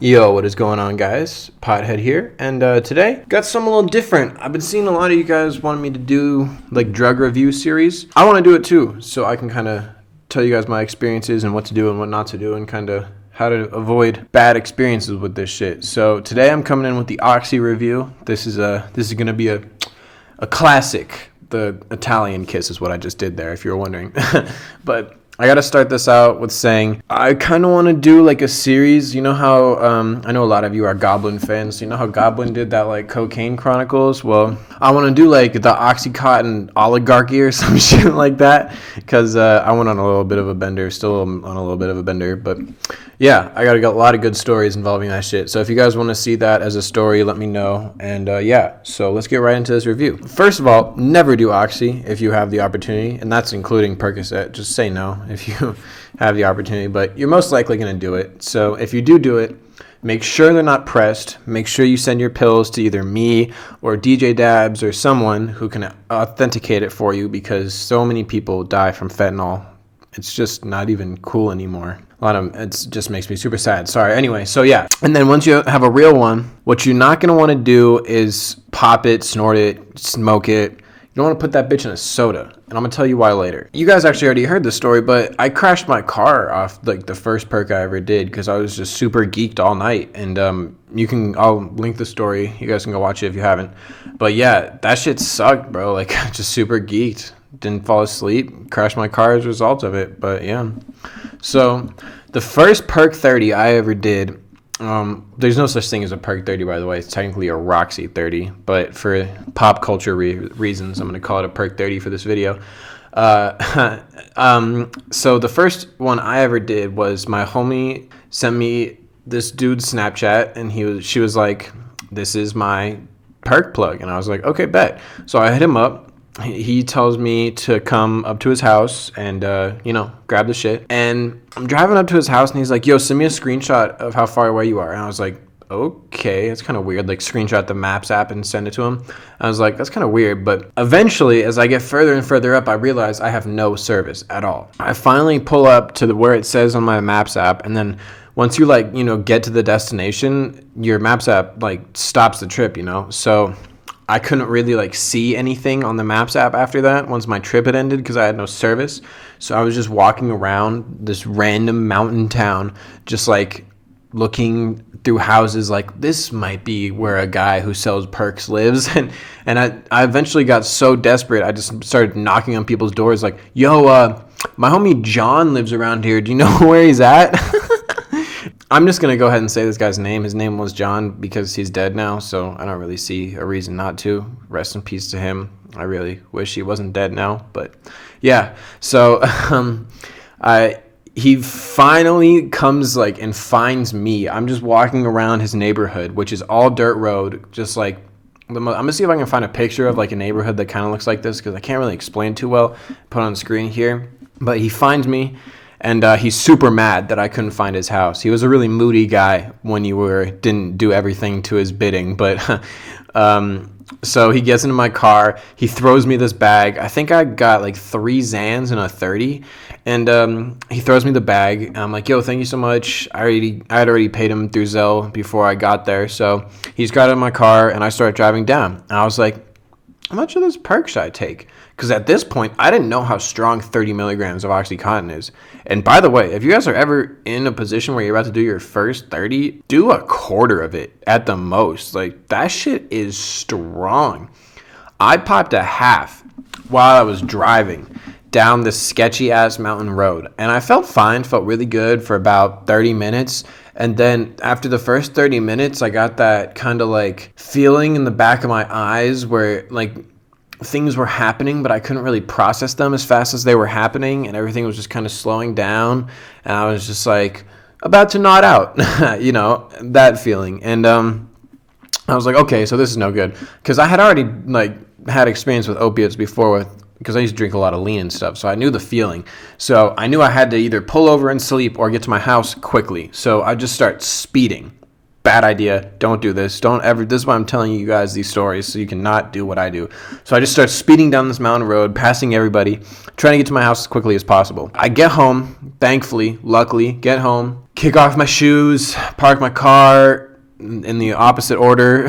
Yo, what is going on, guys? Pothead here, and today got something a little different. I've been seeing a lot of you guys wanting me to do like drug review series. I want to do it too, so I can kind of tell you guys my experiences and what to do and what not to do, and kind of how to avoid bad experiences with this shit. So today I'm coming in with the Oxy review. This is gonna be a classic. The Italian kiss is what I just did there, if you're wondering. But I gotta start this out with saying I kind of want to do like a series. You know how I know a lot of you are Goblin fans. You know how Goblin did that like Cocaine Chronicles? Well, I want to do like the Oxycontin oligarchy or some shit like that, because I went on a little bit of a bender, still on a little bit of a bender. But yeah, I got a lot of good stories involving that shit. So if you guys want to see that as a story, let me know. And yeah, so let's get right into this review. First of all, never do Oxy if you have the opportunity, and that's including Percocet. Just say no if you have the opportunity, but you're most likely going to do it. So if you do it, make sure they're not pressed. Make sure you send your pills to either me or DJ Dabs or someone who can authenticate it for you, because so many people die from fentanyl. It's just not even cool anymore. It just makes me super sad. Sorry. Anyway, so yeah. And then once you have a real one, what you're not going to want to do is pop it, snort it, smoke it. You don't want to put that bitch in a soda, and I'm going to tell you why later. You guys actually already heard the story, but I crashed my car off like the first perk I ever did because I was just super geeked all night, and I'll link the story. You guys can go watch it if you haven't. But yeah, that shit sucked, bro. Like, just super geeked. Didn't fall asleep. Crashed my car as a result of it, but yeah. So the first perk 30 I ever did, there's no such thing as a perk 30, by the way. It's technically a Roxy 30, but for pop culture reasons, I'm going to call it a perk 30 for this video. So the first one I ever did was my homie sent me this dude's Snapchat, and she was like, "This is my perk plug," and I was like, "Okay, bet." So I hit him up. He tells me to come up to his house and, grab the shit. And I'm driving up to his house, and he's like, "Yo, send me a screenshot of how far away you are." And I was like, okay, it's kind of weird. Like, screenshot the Maps app and send it to him. I was like, that's kind of weird. But eventually, as I get further and further up, I realize I have no service at all. I finally pull up to where it says on my Maps app, and then once you, get to the destination, your Maps app, stops the trip, So I couldn't really see anything on the Maps app after that once my trip had ended, because I had no service. So I was just walking around this random mountain town, just looking through houses, this might be where a guy who sells perks lives. And I eventually got so desperate, I just started knocking on people's doors like, "Yo, my homie John lives around here. Do you know where he's at?" I'm just going to go ahead and say this guy's name. His name was John because he's dead now, so I don't really see a reason not to. Rest in peace to him. I really wish he wasn't dead now, but yeah. So he finally comes and finds me. I'm just walking around his neighborhood, which is all dirt road, just I'm going to see if I can find a picture of a neighborhood that kind of looks like this, because I can't really explain too well. Put it on the screen here. But he finds me. And he's super mad that I couldn't find his house. He was a really moody guy when didn't do everything to his bidding. But so he gets into my car. He throws me this bag. I think I got 3 Xans and a 30. And he throws me the bag. And I'm like, "Yo, thank you so much." I had already paid him through Zelle before I got there. So he's got in my car, and I start driving down. And I was like, how much of this perk should I take? Because at this point, I didn't know how strong 30 milligrams of Oxycontin is. And by the way, if you guys are ever in a position where you're about to do your first 30, do a quarter of it at the most. That shit is strong. I popped a half while I was driving down this sketchy-ass mountain road. And I felt fine, felt really good for about 30 minutes. And then after the first 30 minutes, I got that kind of feeling in the back of my eyes where things were happening, but I couldn't really process them as fast as they were happening, and everything was just kind of slowing down, and I was just about to nod out, that feeling. And I was like, okay, so this is no good, because I had already had experience with opiates before because I used to drink a lot of lean and stuff, so I knew the feeling. So I knew I had to either pull over and sleep or get to my house quickly. So I just start speeding. bad idea. Don't do this. Don't ever. This is why I'm telling you guys these stories, so you cannot do what I do. So I just start speeding down this mountain road, passing everybody, trying to get to my house as quickly as possible. I get home, thankfully, luckily, get home, kick off my shoes, park my car in the opposite order,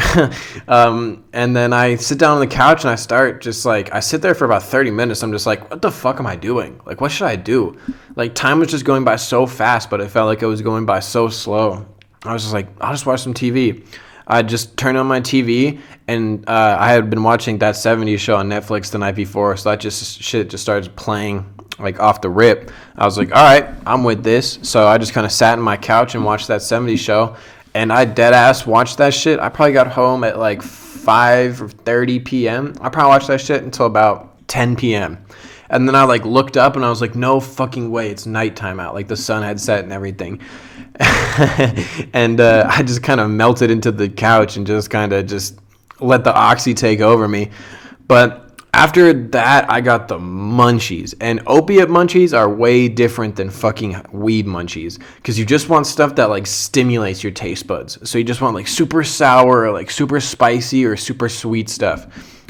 and then I sit down on the couch and I start just like, I sit there for about 30 minutes. I'm just like, what the fuck am I doing? Like, what should I do? Like, time was just going by so fast, but it felt like it was going by so slow. I was just like, I'll just watch some TV. I just turned on my TV, and I had been watching That 70's Show on Netflix the night before, so that shit just started playing like off the rip. I was like, all right, I'm with this. So I just kind of sat on my couch and watched That 70's Show, and I dead ass watched that shit. I probably got home at like 5:30 p.m. I probably watched that shit until about 10 p.m. And then I like looked up and I was like, no fucking way, it's nighttime out. Like the sun had set and everything. And I just kind of melted into the couch and just kind of just let the oxy take over me. But after that, I got the munchies. And opiate munchies are way different than fucking weed munchies, because you just want stuff that like stimulates your taste buds. So you just want like super sour or like super spicy or super sweet stuff.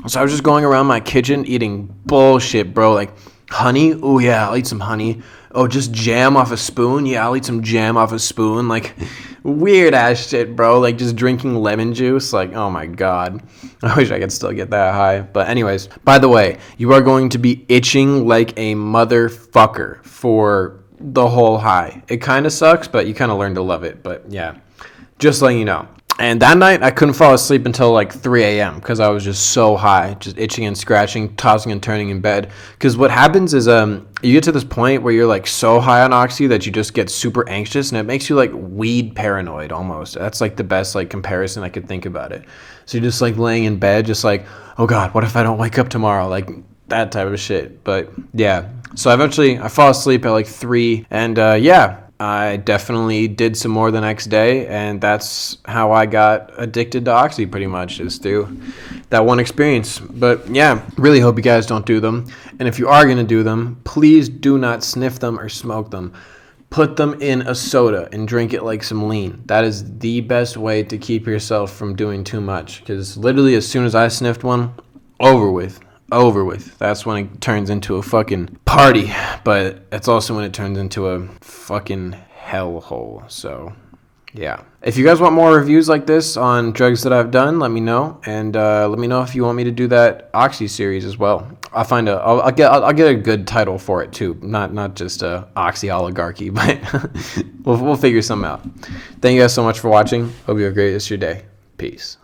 So I was just going around my kitchen eating bullshit, bro. Like honey, oh yeah, I'll eat some honey. Oh, just jam off a spoon? Yeah, I'll eat some jam off a spoon. Like, weird ass shit, bro. Like, just drinking lemon juice. Like, oh my God. I wish I could still get that high. But anyways, by the way, you are going to be itching like a motherfucker for the whole high. It kind of sucks, but you kind of learn to love it. But yeah, just letting you know. And that night, I couldn't fall asleep until like 3 a.m. because I was just so high, just itching and scratching, tossing and turning in bed. Because what happens is you get to this point where you're like so high on oxy that you just get super anxious, and it makes you like weed paranoid almost. That's like the best like comparison I could think about it. So you're just like laying in bed, just like, oh God, what if I don't wake up tomorrow? Like that type of shit. But yeah, so eventually I fall asleep at like 3, and yeah. I definitely did some more the next day, and that's how I got addicted to oxy pretty much, is through that one experience. But yeah, really hope you guys don't do them. And if you are going to do them, please do not sniff them or smoke them. Put them in a soda and drink it like some lean. That is the best way to keep yourself from doing too much, because literally as soon as I sniffed one, over with. That's when it turns into a fucking party, but it's also when it turns into a fucking hellhole. So yeah, if you guys want more reviews like this on drugs that I've done, let me know, and let me know if you want me to do that oxy series as well. I'll get a good title for it too, not just oxy oligarchy, but we'll figure something out. Thank you guys so much for watching. Hope you have a great rest of your day. Peace.